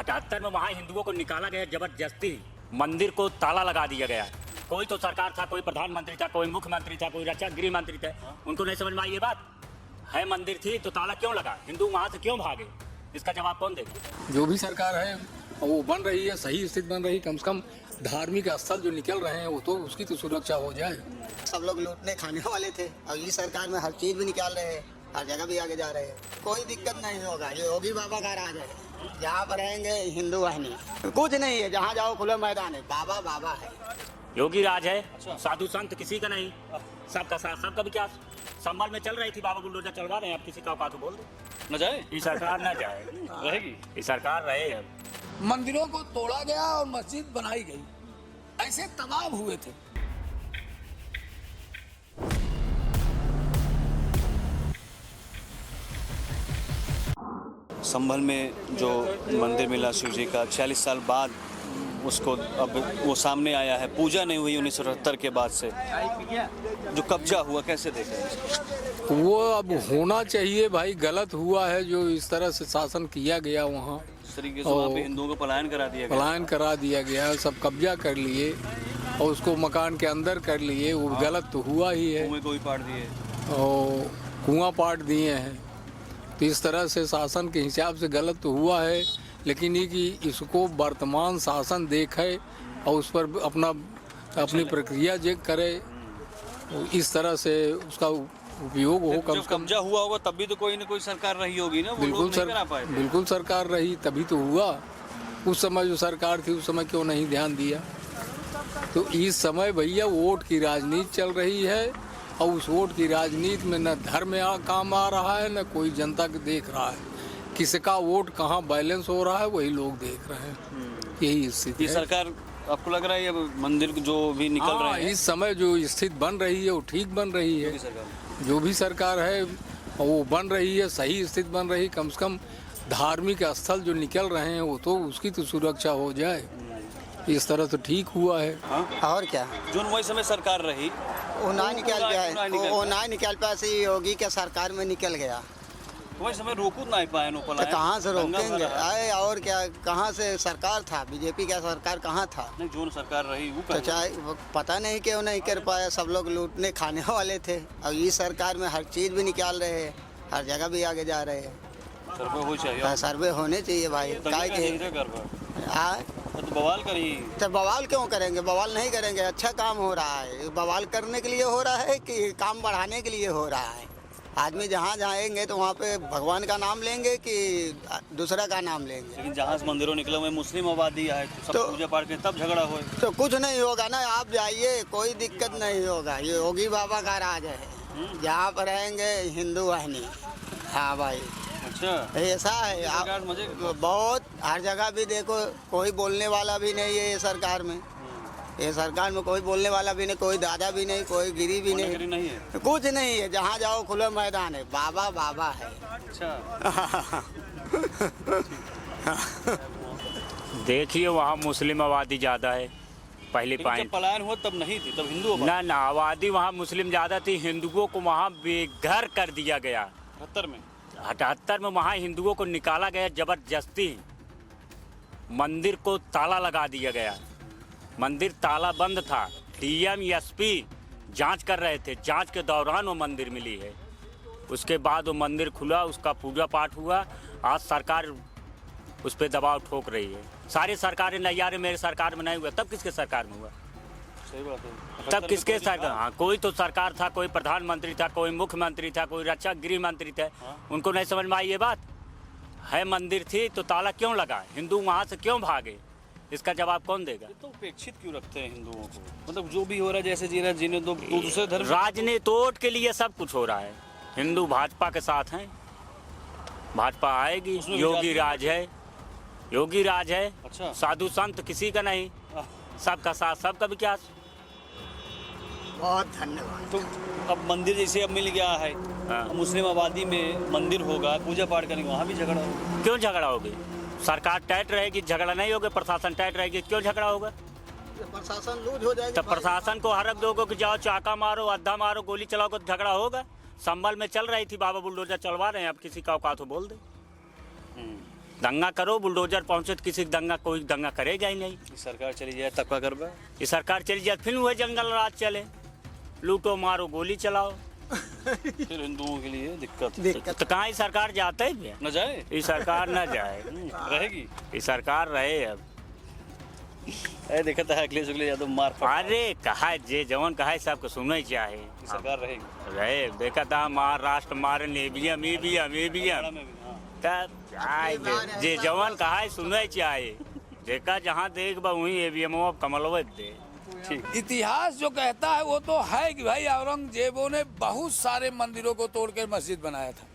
78 में वहाँ हिंदुओं को निकाला गया जबरदस्ती, मंदिर को ताला लगा दिया गया। कोई तो सरकार था, कोई प्रधानमंत्री था, कोई मुख्यमंत्री था, कोई रक्षा गृह मंत्री थे, उनको नहीं समझ में आई ये बात है। मंदिर थी तो ताला क्यों लगा, हिंदू वहाँ से क्यों भागे, इसका जवाब कौन देगा? जो भी सरकार है वो बन रही है, सही स्थिति बन रही, कम से कम धार्मिक स्थल जो निकल रहे हैं वो तो उसकी तो सुरक्षा हो जाए। सब लोग लूटने खाने वाले थे और इस सरकार में हर चीज भी निकाल रहे हैं, हर जगह भी आगे जा रहे हैं, कोई दिक्कत नहीं होगा। ये योगी बाबा का राज है, जहाँ पर रहेंगे हिंदू वाहिनी, कुछ नहीं है, जहाँ जाओ खुला मैदान है, बाबा बाबा है। योगी राज है, साधु संत किसी का नहीं, सबका साथ, सबका विकास। संभल में चल रही थी, बाबा बुलडोजर चलवा रहे हैं, अब किसी का औकात बोल दो न जाए, ये सरकार न जाए, रहेगी ये सरकार रहे। मंदिरों को तोड़ा गया और मस्जिद बनाई गई, ऐसे तमाम हुए थे। संभल में जो मंदिर मिला शिव जी का 46 साल बाद उसको अब वो सामने आया है, पूजा नहीं हुई 1978 के बाद से, जो कब्जा हुआ, कैसे देखें? वो अब होना चाहिए भाई, गलत हुआ है जो इस तरह से शासन किया गया वहाँ, इस तरीके से वहाँ पे हिंदुओं को पलायन करा दिया गया, पलायन करा दिया गया, सब कब्जा कर लिए और उसको मकान के अंदर कर लिए, वो गलत तो हुआ ही है। कुएं को भी पाट दिए और कुआं पाट दिए हैं, तो इस तरह से शासन के हिसाब से गलत तो हुआ है, लेकिन ये कि इसको वर्तमान शासन देखे और उस पर अपनी प्रक्रिया जे करे, इस तरह से उसका उपयोग हो। कम से कम कब्जा हुआ होगा तब भी तो कोई न कोई सरकार रही होगी ना, वो लोग नहीं करा पाए थे। बिल्कुल सरकार रही तभी तो हुआ। उस समय जो सरकार थी उस समय क्यों नहीं ध्यान दिया? तो इस समय भैया वोट की राजनीति चल रही है और उस वोट की राजनीति में न धर्म काम आ रहा है, न कोई जनता को देख रहा है, किसका वोट कहाँ बैलेंस हो रहा है वही लोग देख रहे हैं। यही स्थिति है। सरकार आपको लग रहा है ये मंदिर जो भी निकल रहे हैं, इस समय जो स्थिति बन रही है वो ठीक बन रही है। जो भी सरकार है वो बन रही है, सही स्थिति बन रही, कम से कम धार्मिक स्थल जो निकल रहे हैं वो तो उसकी तो सुरक्षा हो जाए, इस तरह तो ठीक हुआ है। और क्या, जो वही समय सरकार रही वो ना निकल गया, वो ना निकल पाया से योगी के सरकार में निकल गया, वही समय रोकू नहीं पाए नो तो कहाँ से रोकेंगे? आए और क्या, कहाँ से सरकार था, बीजेपी का सरकार कहाँ था? नहीं, जो सरकार रही वो तो चाहे पता नहीं क्यों नहीं कर पाया, सब लोग लूटने खाने वाले थे और इस सरकार में हर चीज भी निकाल रहे हैं, हर जगह भी आगे जा रहे हैं। सर्वे हो चाहिए, सर्वे होने चाहिए भाई, काय के तो बवाल करी, तो बवाल क्यों करेंगे? बवाल नहीं करेंगे, अच्छा काम हो रहा है। बवाल करने के लिए हो रहा है कि काम बढ़ाने के लिए हो रहा है? आदमी जहाँ जाएंगे तो वहाँ पे भगवान का नाम लेंगे कि दूसरा का नाम लेंगे? लेकिन जहाँ से मंदिरों निकले हुए मुस्लिम आबादी है, तो सब पूजा पाठ के तब झगड़ा हो, तो कुछ नहीं होगा ना, आप जाइए, कोई दिक्कत नहीं होगा। ये योगी बाबा का राज है, जहाँ पर रहेंगे हिंदू वाहिनी। हाँ भाई, अच्छा ऐसा है। आप बहुत हर जगह भी देखो, कोई बोलने वाला भी नहीं है ये सरकार में। ये सरकार में कोई बोलने वाला भी नहीं, कोई दादा भी नहीं, कोई गिरी भी नहीं है, कुछ नहीं है, जहाँ जाओ खुला मैदान है, बाबा बाबा है। अच्छा देखिए वहाँ मुस्लिम आबादी ज़्यादा है, पहली पॉइंट। पलायन हो तब नहीं थी, तब हिंदू ना आबादी वहाँ मुस्लिम ज़्यादा थी, हिंदुओं को वहाँ बेघर कर दिया गया। 78 में वहाँ हिंदुओं को निकाला गया जबरदस्ती, मंदिर को ताला लगा दिया गया, मंदिर ताला बंद था, डीएम एसपी जांच कर रहे थे, जांच के दौरान वो मंदिर मिली है। उसके बाद वो मंदिर खुला, उसका पूजा पाठ हुआ। आज सरकार उस पर दबाव ठोक रही है। सारी सरकारें नैयारे मेरे सरकार में नहीं हुआ, तब किसके सरकार में हुआ? सही बात है, तब किसके सरकार? हाँ, कोई तो सरकार था, कोई प्रधानमंत्री था, कोई मुख्यमंत्री था, कोई रक्षा गृह मंत्री थे, उनको नहीं समझ में आई ये बात है। मंदिर थी तो ताला क्यों लगा, हिंदू वहाँ से क्यों भागे, इसका जवाब कौन देगा? तो उपेक्षित क्यों रखते हैं हिंदुओं को? मतलब जो भी हो रहा है, जैसे जी रहा है, जिन्हें तो दूसरे धर्म, राजनीति वोट के लिए सब कुछ हो रहा है। हिंदू भाजपा के साथ हैं, भाजपा आएगी, योगी राज है, योगी राज है। अच्छा, साधु संत किसी का नहीं, सबका साथ, सबका विकास। बहुत धन्यवाद। तो अब मंदिर जैसे अब मिल गया है, मुस्लिम आबादी में मंदिर होगा, पूजा पाठ करेंगे, वहाँ भी झगड़ा होगा। क्यों झगड़ा होगी? सरकार टाइट रहेगी, झगड़ा नहीं होगा। प्रशासन टाइट रहेगी, क्यों झगड़ा होगा? प्रशासन लूज हो जाएगा। तब प्रशासन को हरक दोगे कि जाओ चाका मारो, अद्धा मारो, गोली चलाओगे तो झगड़ा होगा। संभल में चल रही थी, बाबा बुलडोजर चलवा रहे हैं, अब किसी का औकात हो बोल दे। दंगा करो, बुलडोजर पहुंचे तो किसी दंगा कोई दंगा करेगा ही नहीं। सरकार चली जाए तब क्या करबा? ये सरकार चली जाए फिर वही जंगल राज चले, लूटो मारो गोली चलाओ। फिर हिंदुओं के लिए दिक्कत तो कहाँ ये सरकार जाते ही न जाए, ये सरकार न जाए, रहेगी ये सरकार रहे। अब देखा था अखिलेश यादव मार अरे कहा जे जवान कहा सबको सुनना ही चाहे, सरकार रहेगी। रहे देखा था महाराष्ट्र मारे ईवीएम जे जवान कहा है सुनना ही चाहे, देखा जहाँ देख बा वही ईवीएम कमलवा दे। इतिहास जो कहता है वो तो है कि भाई औरंगजेबों ने बहुत सारे मंदिरों को तोड़कर मस्जिद बनाया था।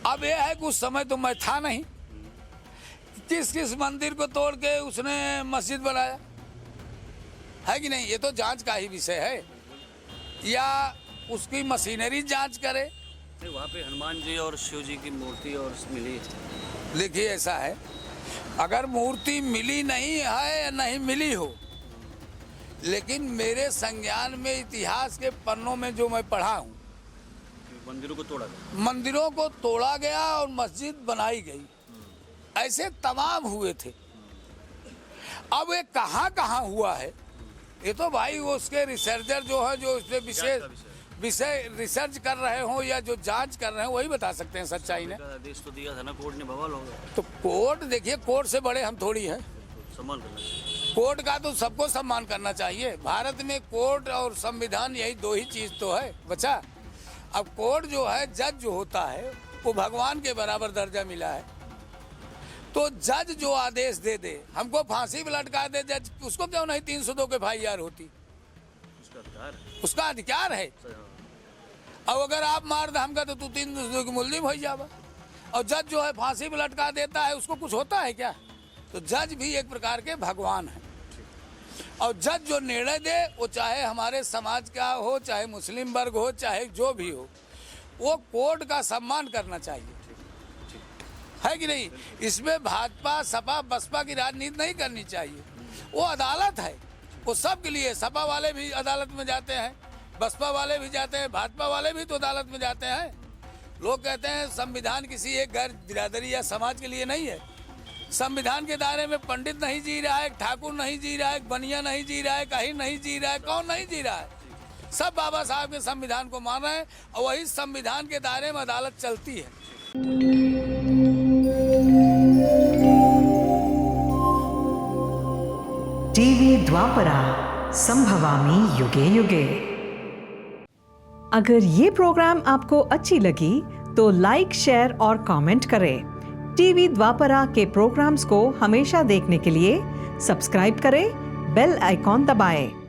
अब यह है कि उस समय तो मैं था नहीं, किस किस मंदिर को तोड़ के उसने मस्जिद बनाया है कि नहीं, ये तो जांच का ही विषय है, या उसकी मशीनरी जांच करे। वहाँ पे हनुमान जी और शिव जी की मूर्ति और मिली है। देखिए ऐसा है, अगर मूर्ति मिली नहीं है या नहीं मिली हो, लेकिन मेरे संज्ञान में इतिहास के पन्नों में जो मैं पढ़ा हूँ, मंदिरों को तोड़ा गया, मंदिरों को तोड़ा गया और मस्जिद बनाई गई, ऐसे तमाम हुए थे। अब ये कहाँ कहाँ हुआ है, ये तो भाई उसके रिसर्चर जो है, जो इससे विषय रिसर्च कर रहे हो या जो जांच कर रहे हैं, वही बता सकते हैं सच्चाई ने। आदेश तो दिया था ना, कोर्ट ने बवाल हो गया। तो कोर्ट देखिए, कोर्ट से बड़े हम थोड़ी हैं, सम्मान करना चाहिए। कोर्ट का तो सबको सम्मान करना चाहिए। भारत में कोर्ट और संविधान यही दो ही चीज तो है बच्चा। अब कोर्ट जो है, जज जो होता है वो भगवान के बराबर दर्जा मिला है, तो जज जो आदेश दे दे, हमको फांसी पे लटका दे जज, उसको क्यों नहीं 302 के FIR होती, उसका अधिकार है। अब अगर आप मार धमका तो तू 302 की मुलजिम हो जावा, और जज जो है फांसी पे लटका देता है, उसको कुछ होता है क्या? तो जज भी एक प्रकार के भगवान है, और जज जो निर्णय दे वो चाहे हमारे समाज का हो, चाहे मुस्लिम वर्ग हो, चाहे जो भी हो, वो कोर्ट का सम्मान करना चाहिए, है कि नहीं। इसमें भाजपा सपा बसपा की राजनीति नहीं करनी चाहिए। वो अदालत है, वो सबके लिए। सपा वाले भी अदालत में जाते हैं, बसपा वाले भी जाते हैं, भाजपा वाले भी तो अदालत में जाते हैं। लोग कहते हैं संविधान किसी एक घर बिरादरी या समाज के लिए नहीं है। संविधान के दायरे में पंडित नहीं जी रहा है, ठाकुर नहीं जी रहा है, बनिया नहीं जी रहा है, काहिर नहीं जी रहा है, कौन नहीं जी रहा है? सब बाबा साहब के संविधान को मान रहे हैं, और वही संविधान के दायरे में अदालत चलती है। टीवी द्वापरा, संभवामि युगे युगे। अगर ये प्रोग्राम आपको अच्छी लगी तो लाइक, शेयर और कमेंट करें। टीवी द्वापरा के प्रोग्राम्स को हमेशा देखने के लिए सब्सक्राइब करें, बेल आइकॉन दबाएं।